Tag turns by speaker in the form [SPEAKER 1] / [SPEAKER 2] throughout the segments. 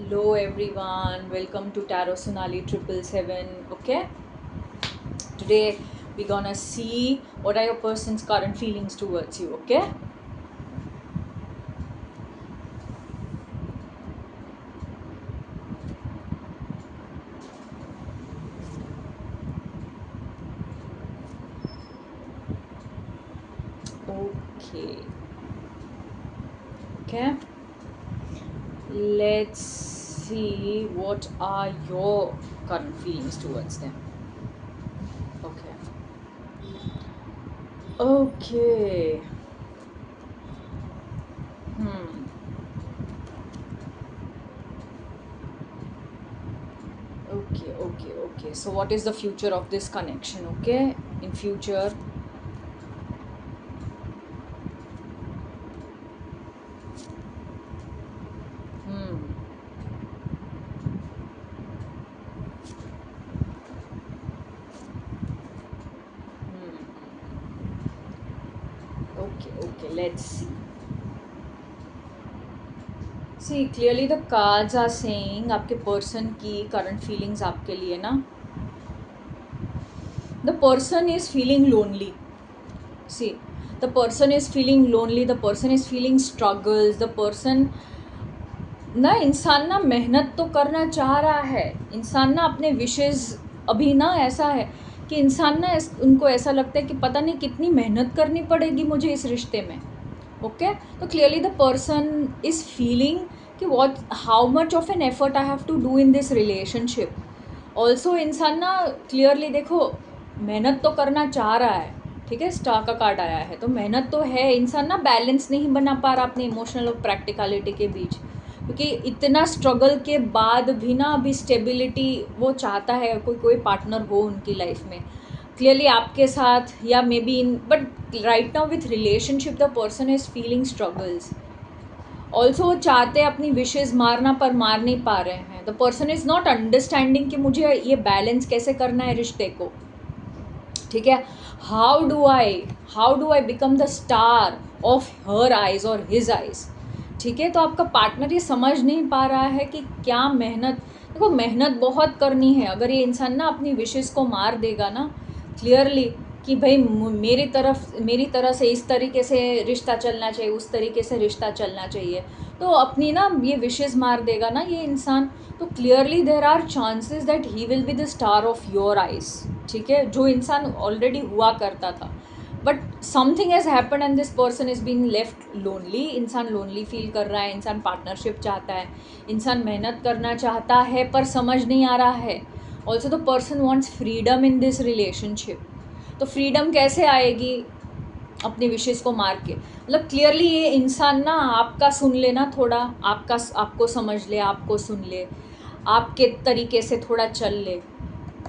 [SPEAKER 1] Hello everyone, welcome to Tarot Sonali 777. Okay, today we're gonna see what are your person's current feelings towards you. Okay, okay, okay. Let's see what are your current feelings towards them. Okay, okay. Hmm. Okay. So, what is the future of this connection? Okay, in future. Hmm. Hmm. Okay. Let's see. See, clearly the cards are saying आपके person की current feelings आपके लिए ना, the person is feeling lonely. See, the person is feeling lonely, the person is feeling struggles, the person ना, इंसान ना मेहनत तो करना चाह रहा है, इंसान ना अपने विशेज़ अभी ना ऐसा है कि इंसान ना उनको ऐसा लगता है कि पता नहीं कितनी मेहनत करनी पड़ेगी मुझे इस रिश्ते में. ओके, तो clearly the person is feeling कि what how much of an effort I have to do in this relationship. Also इंसान ना क्लियरली देखो मेहनत तो करना चाह रहा है, ठीक है, स्टार का कार्ड आया है तो मेहनत तो है, इंसान ना बैलेंस नहीं बना पा रहा अपने इमोशनल और प्रैक्टिकलिटी के बीच, क्योंकि इतना स्ट्रगल के बाद भी ना अभी स्टेबिलिटी वो चाहता है, कोई पार्टनर हो उनकी लाइफ में क्लियरली आपके साथ या may be in, but right now with relationship the person is feeling struggles. Also वो चाहते हैं अपनी विशेज़ मारना पर मार नहीं पा रहे हैं. The person is not understanding कि मुझे ये बैलेंस कैसे करना है रिश्ते को, ठीक है. How do I become the star of her eyes और हिज आइज, ठीक है. तो आपका पार्टनर ये समझ नहीं पा रहा है कि क्या मेहनत, देखो मेहनत बहुत करनी है. अगर ये इंसान ना अपनी विशेज़ को मार देगा ना क्लियरली कि भाई मेरी तरह से इस तरीके से रिश्ता चलना चाहिए, उस तरीके से रिश्ता चलना चाहिए, तो अपनी ना ये विशेज़ मार देगा ना ये इंसान, तो clearly there are chances that he will be the star of your eyes, ठीक है, जो इंसान ऑलरेडी हुआ करता था. But something has happen and this person is been left lonely. इंसान लोनली फील कर रहा है, इंसान पार्टनरशिप चाहता है, इंसान मेहनत करना चाहता है पर समझ नहीं आ रहा है. Also the person wants freedom in this relationship. तो फ्रीडम कैसे आएगी अपने विशेष को मार के, मतलब क्लियरली ये इंसान ना आपका सुन ले ना, थोड़ा आपको समझ ले, आपको सुन ले, आपके तरीके से थोड़ा चल ले,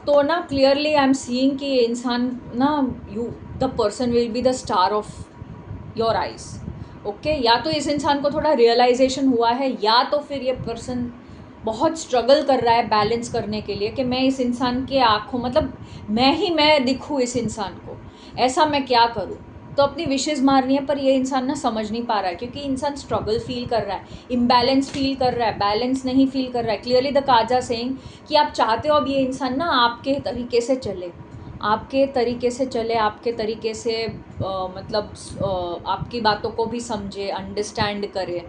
[SPEAKER 1] तो ना क्लियरली आई एम सीइंग कि ये इंसान ना the person will be the star of your eyes. Okay, या तो इस इंसान को थोड़ा रियलाइजेशन हुआ है, या तो फिर ये पर्सन बहुत स्ट्रगल कर रहा है बैलेंस करने के लिए कि मैं इस इंसान के आँखों, मतलब मैं दिखूँ इस इंसान को, ऐसा मैं क्या करूँ. तो अपनी विशेज़ मारनी है पर ये इंसान ना समझ नहीं पा रहा है, क्योंकि इंसान स्ट्रगल फील कर रहा है, इम्बैलेंस फील कर रहा है, बैलेंस नहीं फील कर रहा है. क्लियरली द काजा सेइंग कि आप चाहते हो अब ये इंसान ना आपके तरीके से चले, आपके तरीके से चले, आपके तरीके से मतलब आपकी बातों को भी समझे, अंडरस्टैंड करे,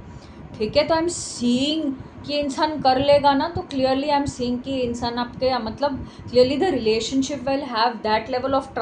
[SPEAKER 1] ठीक है. तो आई एम सीइंग कि इंसान कर लेगा ना, तो क्लियरली आई एम सीइंग कि इंसान आपके, मतलब clearly the relationship will have that level of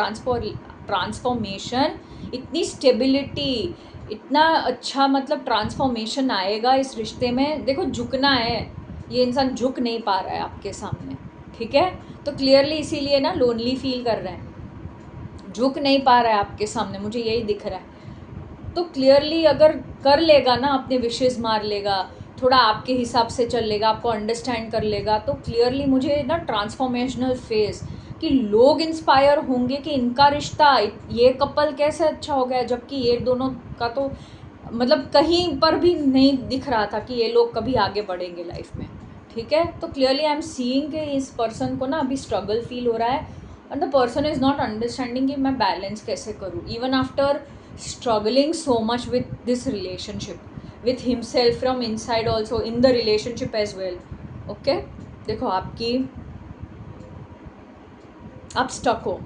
[SPEAKER 1] transformation, इतनी स्टेबिलिटी, इतना अच्छा मतलब ट्रांसफॉर्मेशन आएगा इस रिश्ते में. देखो झुकना है, ये इंसान झुक नहीं पा रहा है आपके सामने, ठीक है. तो क्लियरली इसीलिए ना लोनली फील कर रहे हैं, झुक नहीं पा रहा है आपके सामने, मुझे यही दिख रहा है. तो क्लियरली अगर कर लेगा ना, अपने विशेज़ मार लेगा, थोड़ा आपके हिसाब से चल लेगा, आपको अंडरस्टैंड कर लेगा, तो क्लियरली मुझे ना ट्रांसफॉर्मेशनल फेज़ कि लोग इंस्पायर होंगे कि इनका रिश्ता, ये कपल कैसे अच्छा हो गया, जबकि ये दोनों का तो मतलब कहीं पर भी नहीं दिख रहा था कि ये लोग कभी आगे बढ़ेंगे लाइफ में, ठीक है. तो क्लियरली आई एम सीइंग कि इस पर्सन को ना अभी स्ट्रगल फील हो रहा है, and the person is not understanding कि मैं बैलेंस कैसे करूँ, even after struggling so much with this relationship, with himself from inside also, in the relationship as well. Okay. देखो आप स्टक हो,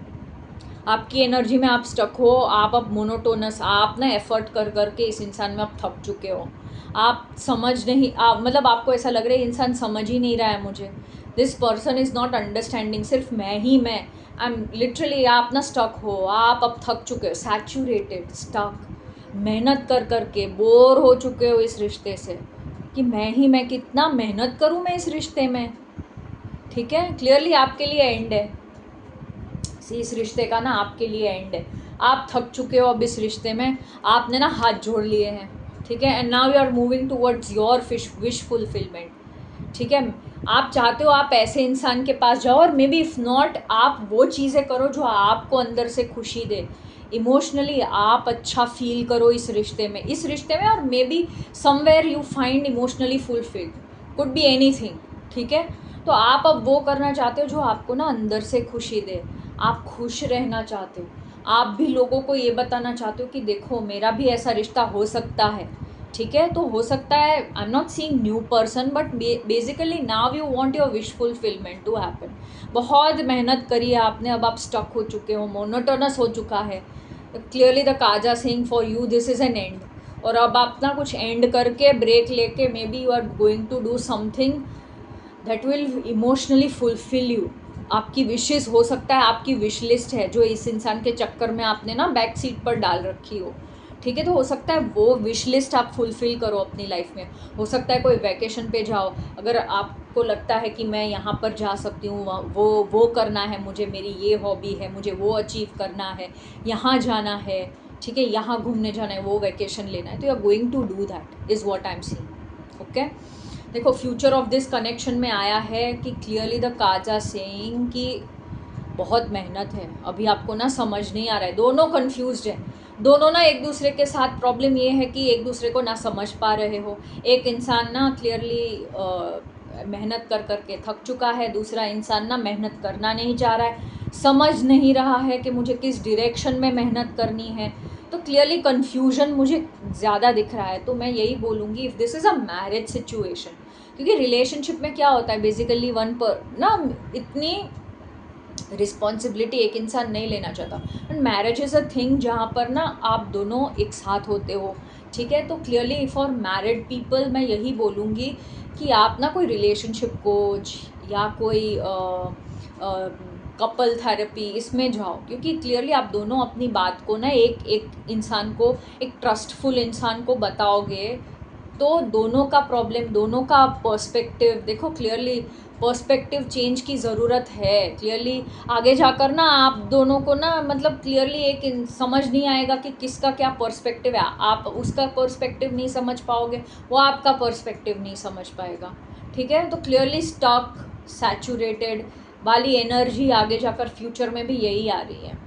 [SPEAKER 1] आपकी एनर्जी में आप स्टक हो, आप अब मोनोटोनस, आप ना एफर्ट कर करके इस इंसान में आप थक चुके हो, आप समझ नहीं, आप मतलब आपको ऐसा लग रहा है इंसान समझ ही नहीं रहा है मुझे, this person is not understanding, सिर्फ मैं ही मैं, आई एम लिटरली, आप ना स्टक हो, आप अब थक चुके हो, सैचुरेटेड, स्टक, मेहनत कर करके बोर हो चुके हो इस रिश्ते से, कि मैं कितना मेहनत करूँ मैं इस रिश्ते में, ठीक है, क्लियरली आपके लिए एंड है, इस रिश्ते का ना आपके लिए एंड है, आप थक चुके हो अब इस रिश्ते में, आपने ना हाथ जोड़ लिए हैं, ठीक है, and now you are moving towards your wish fulfilment, ठीक है, आप चाहते हो आप ऐसे इंसान के पास जाओ, और मे बी इफ़ नॉट, आप वो चीज़ें करो जो आपको अंदर से खुशी दे, इमोशनली आप अच्छा फील करो इस रिश्ते में, और may be somewhere you find emotionally fulfilled, could be anything, ठीक है, तो आप अब वो करना चाहते हो जो आपको ना अंदर से खुशी दे, आप खुश रहना चाहते हो, आप भी लोगों को ये बताना चाहते हो कि देखो मेरा भी ऐसा रिश्ता हो सकता है, ठीक है, तो हो सकता है, I am not seeing new person, but basically now you want your wish fulfilment to happen, बहुत मेहनत करी है आपने, अब आप स्टक हो चुके हो, मोनोटोनस हो चुका है, clearly the cards saying for you this is an end, और अब आप ना कुछ एंड करके ब्रेक लेके maybe you are going to do something that will emotionally fulfil you, आपकी विशेज़, हो सकता है आपकी विश लिस्ट है जो इस इंसान के चक्कर में आपने ना बैक सीट पर डाल रखी हो, ठीक है, तो हो सकता है वो विश लिस्ट आप फुलफ़िल करो अपनी लाइफ में, हो सकता है कोई वैकेशन पे जाओ, अगर आपको लगता है कि मैं यहाँ पर जा सकती हूँ, वो करना है मुझे, मेरी ये हॉबी है, मुझे वो अचीव करना है, यहाँ जाना है, ठीक है, यहाँ घूमने जाना है, वो वैकेशन लेना है, तो you are going to do that is what I am seeing, okay. देखो फ्यूचर ऑफ दिस कनेक्शन में आया है कि क्लियरली द काजा सेइंग कि बहुत मेहनत है, अभी आपको ना समझ नहीं आ रहा है, दोनों कंफ्यूज्ड है, दोनों ना एक दूसरे के साथ, प्रॉब्लम ये है कि एक दूसरे को ना समझ पा रहे हो, एक इंसान ना क्लियरली मेहनत कर करके थक चुका है, दूसरा इंसान ना मेहनत करना नहीं चाह रहा है, समझ नहीं रहा है कि मुझे किस डायरेक्शन में मेहनत करनी है, तो क्लियरली कन्फ्यूजन मुझे ज़्यादा दिख रहा है, तो मैं यही बोलूँगी if this is a marriage situation, क्योंकि रिलेशनशिप में क्या होता है बेसिकली वन पर ना इतनी रिस्पॉन्सिबिलिटी एक इंसान नहीं लेना चाहता, and marriage is a thing जहाँ पर ना आप दोनों एक साथ होते हो, ठीक है, तो क्लियरली फॉर मैरिड पीपल मैं यही बोलूँगी कि आप ना कोई रिलेशनशिप कोच या कोई कपल थेरेपी इसमें जाओ, क्योंकि क्लियरली आप दोनों अपनी बात को ना एक एक इंसान को, एक ट्रस्टफुल इंसान को बताओगे, तो दोनों का प्रॉब्लम, दोनों का पर्सपेक्टिव देखो, क्लियरली पर्सपेक्टिव चेंज की ज़रूरत है, क्लियरली आगे जाकर ना आप दोनों को ना मतलब क्लियरली एक समझ नहीं आएगा कि किसका क्या पर्सपेक्टिव है, आप उसका पर्सपेक्टिव नहीं समझ पाओगे, वो आपका पर्सपेक्टिव नहीं समझ पाएगा, ठीक है, तो क्लियरली स्टक, सैचुरेटेड वाली एनर्जी आगे जाकर फ्यूचर में भी यही आ रही है,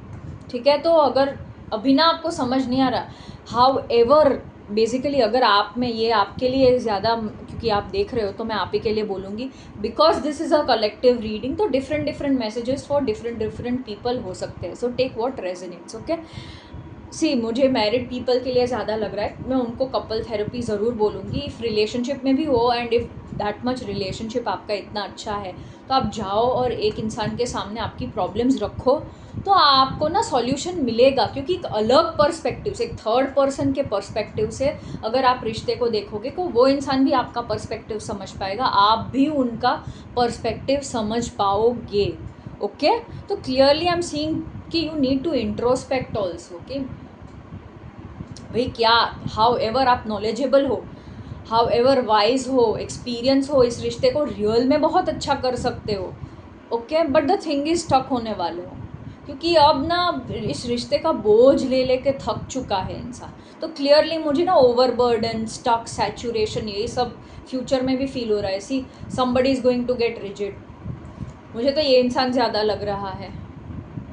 [SPEAKER 1] ठीक है, तो अगर अभी ना आपको समझ नहीं आ रहा, हाउ एवर बेसिकली अगर आप में ये आपके लिए ज़्यादा, क्योंकि आप देख रहे हो तो मैं आप ही के लिए बोलूँगी, because this is a collective reading, तो different messages for different people हो सकते हैं, so take what resonates, okay. See मुझे मैरिड पीपल के लिए ज़्यादा लग रहा है, मैं उनको कपल थेरेपी ज़रूर बोलूँगी, इफ़ रिलेशनशिप में भी हो, and if that much relationship आपका इतना अच्छा है, तो आप जाओ और एक इंसान के सामने आपकी प्रॉब्लम्स रखो, तो आपको ना सॉल्यूशन मिलेगा, क्योंकि एक अलग पर्सपेक्टिव से, एक थर्ड पर्सन के पर्सपेक्टिव से अगर आप रिश्ते को देखोगे, तो वो इंसान भी आपका पर्सपेक्टिव समझ पाएगा, आप भी उनका पर्सपेक्टिव समझ पाओगे, ओके। तो क्लियरली आई एम सीइंग कि you need to introspect also, okay भाई, क्या हाउ एवर आप नॉलेजेबल हो, हाउ एवर वाइज हो, एक्सपीरियंस हो, इस रिश्ते को रियल में बहुत अच्छा कर सकते हो, okay, but the thing is stuck होने वाले हो, क्योंकि अब ना इस रिश्ते का बोझ ले लेके थक चुका है इंसान, तो क्लियरली मुझे ना ओवरबर्डन, स्टक, सैचुरेशन, यही सब फ्यूचर में भी फील हो रहा है, see somebody is going to get rigid, मुझे तो ये इंसान ज़्यादा लग रहा है,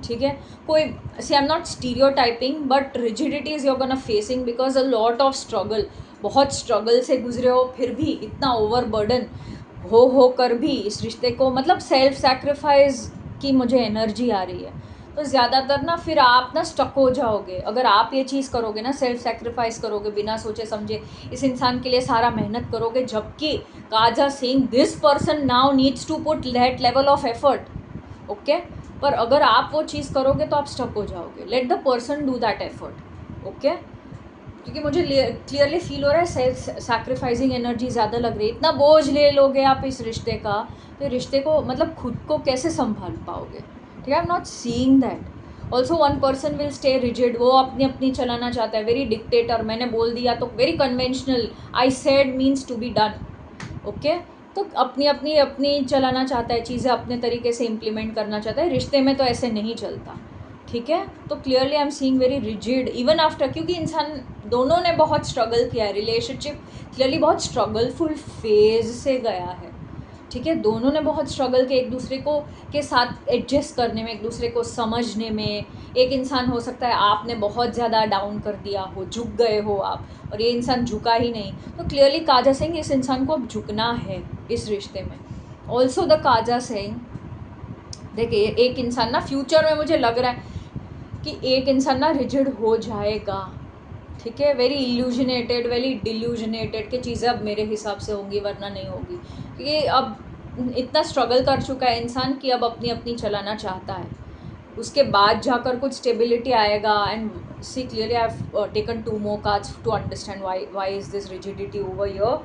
[SPEAKER 1] ठीक है, कोई see I am not stereotyping, but rigidity is your gonna facing because a lot of struggle, बहुत स्ट्रगल से गुजरे हो, फिर भी इतना ओवरबर्डन हो कर भी इस रिश्ते को, मतलब सेल्फ सेक्रीफाइस की मुझे एनर्जी आ रही है, तो ज़्यादातर ना फिर आप ना स्टक हो जाओगे। अगर आप ये चीज़ करोगे ना, सेल्फ सेक्रीफाइस करोगे बिना सोचे समझे, इस इंसान के लिए सारा मेहनत करोगे, जबकि cards saying this person now needs to put that level of effort, okay. पर अगर आप वो चीज़ करोगे तो आप स्टक हो जाओगे। Let the person do that effort, okay. क्योंकि मुझे क्लियरली फील हो रहा है सेल्फ सैक्रिफाइसिंग एनर्जी ज़्यादा लग रही है। इतना बोझ ले लोगे आप इस रिश्ते का, तो रिश्ते को मतलब खुद को कैसे संभाल पाओगे? ठीक है, I am not seeing that. Also one person will stay rigid, वो अपनी अपनी चलाना चाहता है, वेरी डिक्टेटर, मैंने बोल दिया तो very conventional, I said means to be done, okay. तो अपनी अपनी अपनी चलाना चाहता है, चीज़ें अपने तरीके से इम्प्लीमेंट करना चाहता है। रिश्ते में तो ऐसे नहीं चलता, ठीक है। तो clearly I am seeing very rigid even after, क्योंकि इंसान दोनों ने बहुत स्ट्रगल किया है, रिलेशनशिप क्लियरली बहुत स्ट्रगलफुल फेज से गया है, ठीक है। दोनों ने बहुत स्ट्रगल किया एक दूसरे को के साथ एडजस्ट करने में, एक दूसरे को समझने में। एक इंसान हो सकता है आपने बहुत ज़्यादा डाउन कर दिया हो, झुक गए हो आप, और ये इंसान झुका ही नहीं, तो क्लियरली काजा सिंह इस इंसान को अब झुकना है इस रिश्ते में। ऑल्सो द काजा सिंह, देखिए एक इंसान ना फ्यूचर में मुझे लग रहा है कि एक इंसान ना रिजिड हो जाएगा, ठीक है। वेरी इल्यूजनेटेड, वेरी डिल्यूजनेटेड कि चीज़ें अब मेरे हिसाब से होंगी वरना नहीं होगी, क्योंकि अब इतना स्ट्रगल कर चुका है इंसान कि अब अपनी अपनी चलाना चाहता है। उसके बाद जाकर कुछ स्टेबिलिटी आएगा। And see clearly I have taken 2 more cards to understand why is this rigidity over here,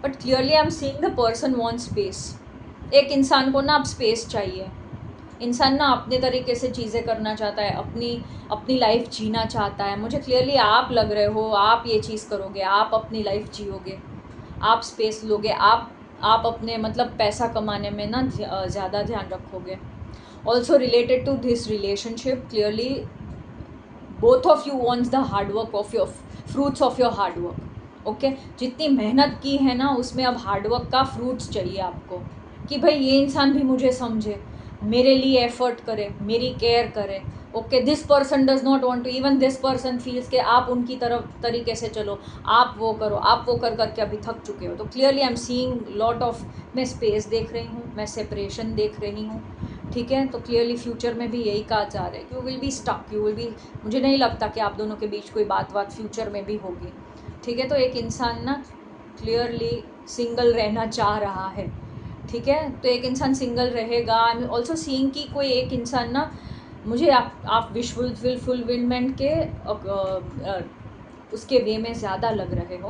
[SPEAKER 1] but clearly I am seeing the person want space. एक इंसान को ना अब स्पेस चाहिए। इंसान ना अपने तरीके से चीज़ें करना चाहता है, अपनी अपनी लाइफ जीना चाहता है। मुझे क्लियरली आप लग रहे हो, आप ये चीज़ करोगे, आप अपनी लाइफ जियोगे, आप स्पेस लोगे, आप अपने मतलब पैसा कमाने में ना ज़्यादा ध्यान रखोगे। Also related to this relationship, clearly both of you wants the hard work of your fruits of your hard work, okay. जितनी मेहनत की है ना उसमें अब हार्ड वर्क का फ्रूट्स चाहिए आपको, कि भाई ये इंसान भी मुझे समझे, मेरे लिए एफर्ट करे, मेरी केयर करे, okay. This person does not want to, even this person feels कि आप उनकी तरफ तरीके से चलो, आप वो करो, आप वो कर करके अभी थक चुके हो। तो clearly I am seeing lot of, मैं स्पेस देख रही हूँ, मैं सेपरेशन देख रही हूँ, ठीक है। तो क्लियरली फ्यूचर में भी यही कहा जा रहा है कि you will be stuck, you will be, मुझे नहीं लगता कि आप दोनों के बीच कोई बात फ्यूचर में भी होगी, ठीक है। तो एक इंसान ना क्लियरली सिंगल रहना चाह रहा है, ठीक है। तो एक इंसान सिंगल रहेगा। आई एम ऑल्सो सीइंग कि कोई एक इंसान ना, मुझे आप विश फुलफिलमेंट के उसके वे में ज़्यादा लग रहे हो।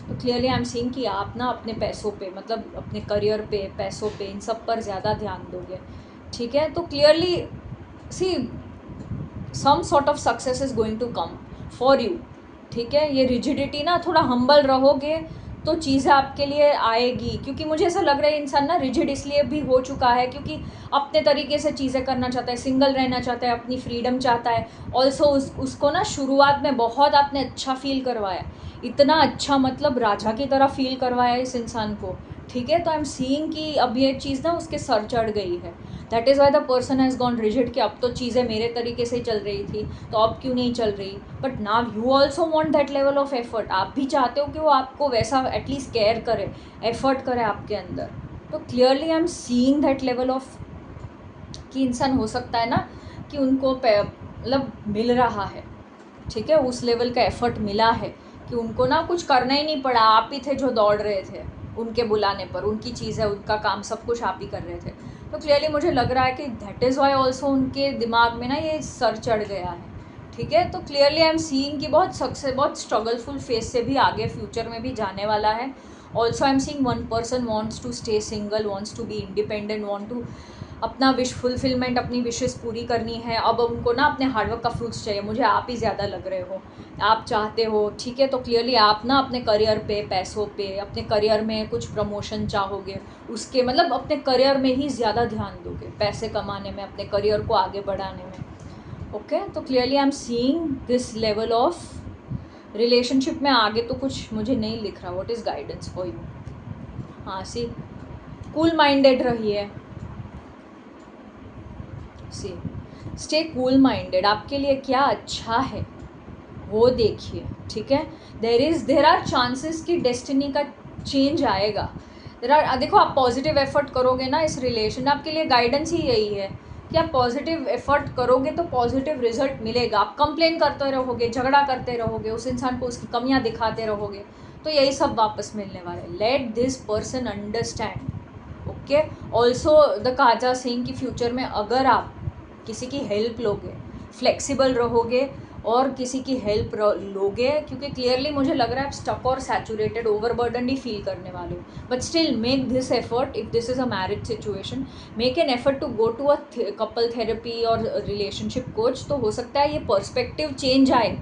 [SPEAKER 1] तो क्लियरली आई एम सीइंग कि आप ना अपने पैसों पे, मतलब अपने करियर पे, पैसों पे, इन सब पर ज़्यादा ध्यान दोगे, ठीक है। तो clearly see some sort of success is going to come for you, ठीक है। ये रिजिडिटी ना, थोड़ा हम्बल रहोगे तो चीज़ें आपके लिए आएगी, क्योंकि मुझे ऐसा लग रहा है इंसान ना रिजिड इसलिए भी हो चुका है क्योंकि अपने तरीके से चीज़ें करना चाहता है, सिंगल रहना चाहता है, अपनी फ्रीडम चाहता है। ऑल्सो उसको ना शुरुआत में बहुत आपने अच्छा फील करवाया, इतना अच्छा मतलब राजा की तरह फील करवाया इस इंसान को, ठीक है। तो आई एम सीइंग कि अब ये चीज़ ना उसके सर चढ़ गई है। That is why the person has gone rigid कि अब तो चीज़ें मेरे तरीके से चल रही थी तो अब क्यों नहीं चल रही। But now you also want that level of effort, आप भी चाहते हो कि वो आपको वैसा एटलीस्ट केयर करे, एफर्ट करे आपके अंदर। तो clearly I am seeing that level of कि इंसान हो सकता है ना कि उनको मतलब मिल रहा है, ठीक है, उस लेवल का एफर्ट मिला है कि उनको ना कुछ करना ही नहीं पड़ा, आप ही थे जो दौड़ रहे थे उनके बुलाने पर, उनकी चीज़ है, उनका काम, सब कुछ आप ही कर रहे थे। तो क्लियरली मुझे लग रहा है कि दैट इज़ वाई ऑल्सो उनके दिमाग में ना ये सर चढ़ गया है, ठीक है। तो क्लियरली आई एम सीइंग कि बहुत स्ट्रगलफुल फेज से भी आगे फ्यूचर में भी जाने वाला है। Also I am seeing one person wants to stay single, wants to be independent, want to अपना विश फुलफिलमेंट, अपनी विशेस पूरी करनी है। अब उनको ना अपने हार्डवर्क का फ्रूट्स चाहिए, मुझे आप ही ज़्यादा लग रहे हो, आप चाहते हो, ठीक है। तो क्लियरली आप ना अपने करियर पे, पैसों पे, अपने करियर में कुछ प्रमोशन चाहोगे, उसके मतलब अपने करियर में ही ज़्यादा ध्यान दोगे, पैसे कमाने में, अपने करियर को आगे बढ़ाने में, ओके। तो clearly I am seeing this level of relationship में आगे तो कुछ मुझे नहीं लिख रहा। What is guidance for you? हाँ, सी कूल माइंडेड रहिए, सी स्टे कूल माइंडेड, आपके लिए क्या अच्छा है वो देखिए, ठीक है। देर आर चांसेस कि डेस्टिनी का चेंज आएगा। देखो आप पॉजिटिव एफर्ट करोगे ना इस रिलेशन, आपके लिए गाइडेंस ही यही है कि आप पॉजिटिव एफर्ट करोगे तो पॉजिटिव रिजल्ट मिलेगा। आप कंप्लेन करते रहोगे, झगड़ा करते रहोगे, उस इंसान को उसकी कमियां दिखाते रहोगे, तो यही सब वापस मिलने वाला है। Let this person understand, okay. Also the Kaza Singh कि फ्यूचर में अगर आप किसी की हेल्प लोगे, फ्लेक्सिबल रहोगे और किसी की हेल्प लोगे, क्योंकि क्लियरली मुझे लग रहा है आप स्टक और सैचुरेटेड, ओवरबर्डन ही फील करने वाले हो, but still make this effort. If this is a marriage situation, make an effort to go to a couple therapy और रिलेशनशिप कोच। तो हो सकता है ये पर्सपेक्टिव चेंज आए,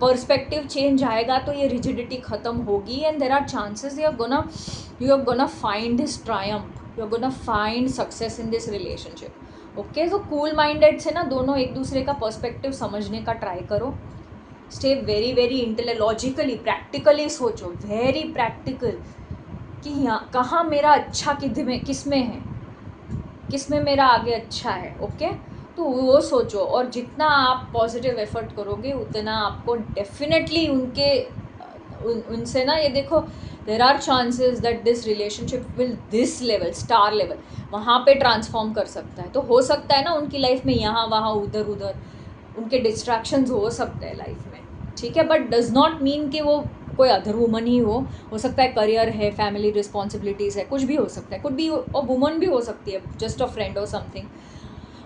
[SPEAKER 1] पर्सपेक्टिव चेंज आएगा तो ये रिजिडिटी ख़त्म होगी, and there are chances you are gonna find this triumph, you are gonna find success in this relationship, okay. तो कूल माइंडेड से ना दोनों एक दूसरे का पर्सपेक्टिव समझने का ट्राई करो। Stay very very logically practically सोचो, वेरी प्रैक्टिकल, कि यहाँ कहाँ मेरा अच्छा किस में है, किस में मेरा आगे अच्छा है, ओके। तो वो सोचो, और जितना आप पॉजिटिव एफर्ट करोगे उतना आपको डेफिनेटली उनसे ना, ये देखो, there are chances that this relationship will this level, star level, वहाँ पे ट्रांसफॉर्म कर सकता है। तो हो सकता है ना उनकी लाइफ में यहाँ वहाँ उधर उधर उनके डिस्ट्रैक्शंस हो सकते हैं लाइफ में, ठीक है, बट डज नॉट मीन कि वो कोई अदर वुमन ही हो सकता है करियर है, फैमिली रिस्पॉन्सिबिलिटीज़ है, कुछ भी हो सकता है, कुछ भी और वुमन भी हो सकती है, जस्ट अ फ्रेंड और something,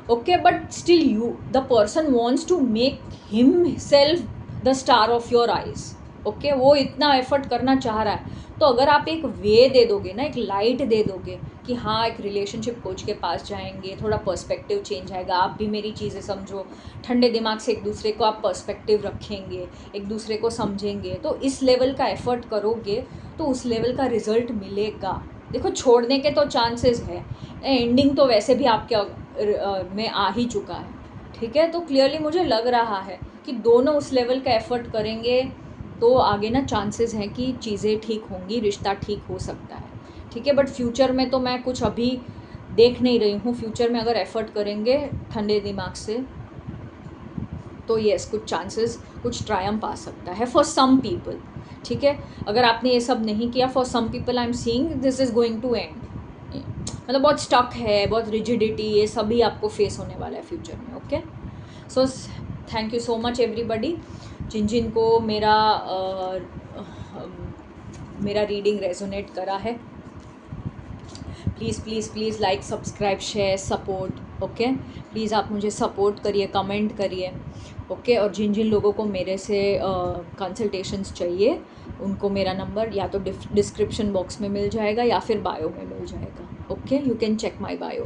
[SPEAKER 1] okay. But still you the person wants to make himself the star of your eyes, okay. वो इतना एफर्ट करना चाह रहा है, तो अगर आप एक वे दे दोगे ना, एक लाइट दे दोगे कि हाँ एक रिलेशनशिप कोच के पास जाएंगे, थोड़ा पर्सपेक्टिव चेंज आएगा, आप भी मेरी चीज़ें समझो, ठंडे दिमाग से एक दूसरे को आप पर्सपेक्टिव रखेंगे, एक दूसरे को समझेंगे, तो इस लेवल का एफर्ट करोगे तो उस लेवल का रिजल्ट मिलेगा। देखो छोड़ने के तो चांसेस है, एंडिंग तो वैसे भी आपके में आ ही चुका है, ठीक है। तो क्लियरली मुझे लग रहा है कि दोनों उस लेवल का एफर्ट करेंगे तो आगे ना चांसेस हैं कि चीज़ें ठीक होंगी, रिश्ता ठीक हो सकता है, ठीक है। बट फ्यूचर में तो मैं कुछ अभी देख नहीं रही हूँ। फ्यूचर में अगर एफर्ट करेंगे ठंडे दिमाग से तो येस कुछ चांसेस, कुछ ट्रायम्फ आ सकता है फॉर सम पीपल, ठीक है। अगर आपने ये सब नहीं किया, for some people I am seeing this is going to end, मतलब बहुत स्टक है, बहुत रिजिडिटी, ये सभी आपको फेस होने वाला है फ्यूचर में, okay. So thank you so much everybody, जिन को मेरा रीडिंग रेजोनेट करा है, please please please like subscribe share support, okay. Please आप मुझे सपोर्ट करिए, कमेंट करिए, ओके। और जिन लोगों को मेरे से कंसल्टेशंस चाहिए उनको मेरा नंबर या तो डिस्क्रिप्शन बॉक्स में मिल जाएगा या फिर बायो में मिल जाएगा, okay. You can check my bio.